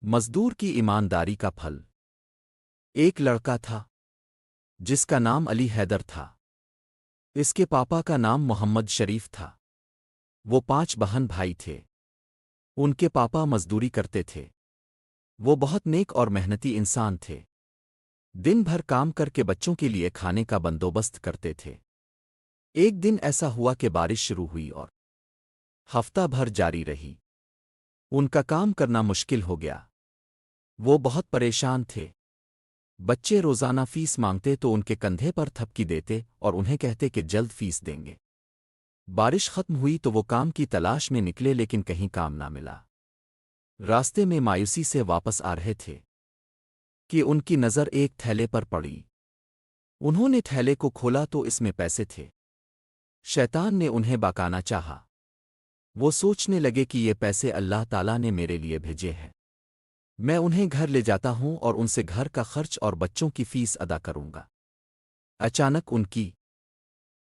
مزدور کی ایمانداری کا پھل۔ ایک لڑکا تھا جس کا نام علی حیدر تھا۔ اس کے پاپا کا نام محمد شریف تھا۔ وہ 5 بہن بھائی تھے۔ ان کے پاپا مزدوری کرتے تھے۔ وہ بہت نیک اور محنتی انسان تھے۔ دن بھر کام کر کے بچوں کے لیے کھانے کا بندوبست کرتے تھے۔ ایک دن ایسا ہوا کہ بارش شروع ہوئی اور ہفتہ بھر جاری رہی۔ ان کا کام کرنا مشکل ہو گیا۔ وہ بہت پریشان تھے۔ بچے روزانہ فیس مانگتے تو ان کے کندھے پر تھپکی دیتے اور انہیں کہتے کہ جلد فیس دیں گے۔ بارش ختم ہوئی تو وہ کام کی تلاش میں نکلے لیکن کہیں کام نہ ملا۔ راستے میں مایوسی سے واپس آ رہے تھے کہ ان کی نظر ایک تھیلے پر پڑی۔ انہوں نے تھیلے کو کھولا تو اس میں پیسے تھے۔ شیطان نے انہیں بہکانا چاہا۔ وہ سوچنے لگے کہ یہ پیسے اللہ تعالیٰ نے میرے لیے بھیجے ہیں۔ میں انہیں گھر لے جاتا ہوں اور ان سے گھر کا خرچ اور بچوں کی فیس ادا کروں گا۔ اچانک ان کی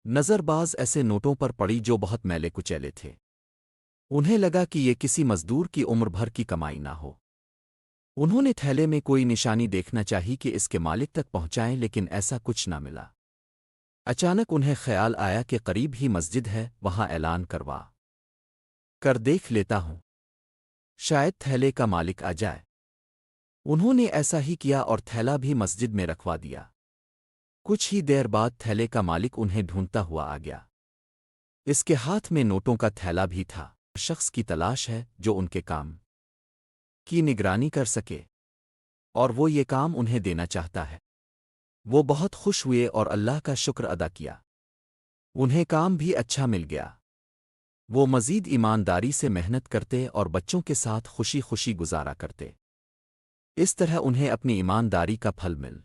نظر بعض ایسے نوٹوں پر پڑی جو بہت میلے کچیلے تھے۔ انہیں لگا کہ یہ کسی مزدور کی عمر بھر کی کمائی نہ ہو۔ انہوں نے تھیلے میں کوئی نشانی دیکھنا چاہی کہ اس کے مالک تک پہنچائیں لیکن ایسا کچھ نہ ملا۔ اچانک انہیں خیال آیا کہ قریب ہی مسجد ہے، وہاں اعلان کروا کر دیکھ لیتا ہوں، شاید تھیلے کا مالک آ جائے۔ انہوں نے ایسا ہی کیا اور تھیلا بھی مسجد میں رکھوا دیا۔ کچھ ہی دیر بعد تھیلے کا مالک انہیں ڈھونڈتا ہوا آ گیا۔ اس کے ہاتھ میں نوٹوں کا تھیلا بھی تھا۔ شخص کی تلاش ہے جو ان کے کام کی نگرانی کر سکے اور وہ یہ کام انہیں دینا چاہتا ہے۔ وہ بہت خوش ہوئے اور اللہ کا شکر ادا کیا۔ انہیں کام بھی اچھا مل گیا۔ وہ مزید ایمانداری سے محنت کرتے اور بچوں کے ساتھ خوشی خوشی گزارا کرتے۔ اس طرح انہیں اپنی ایمانداری کا پھل مل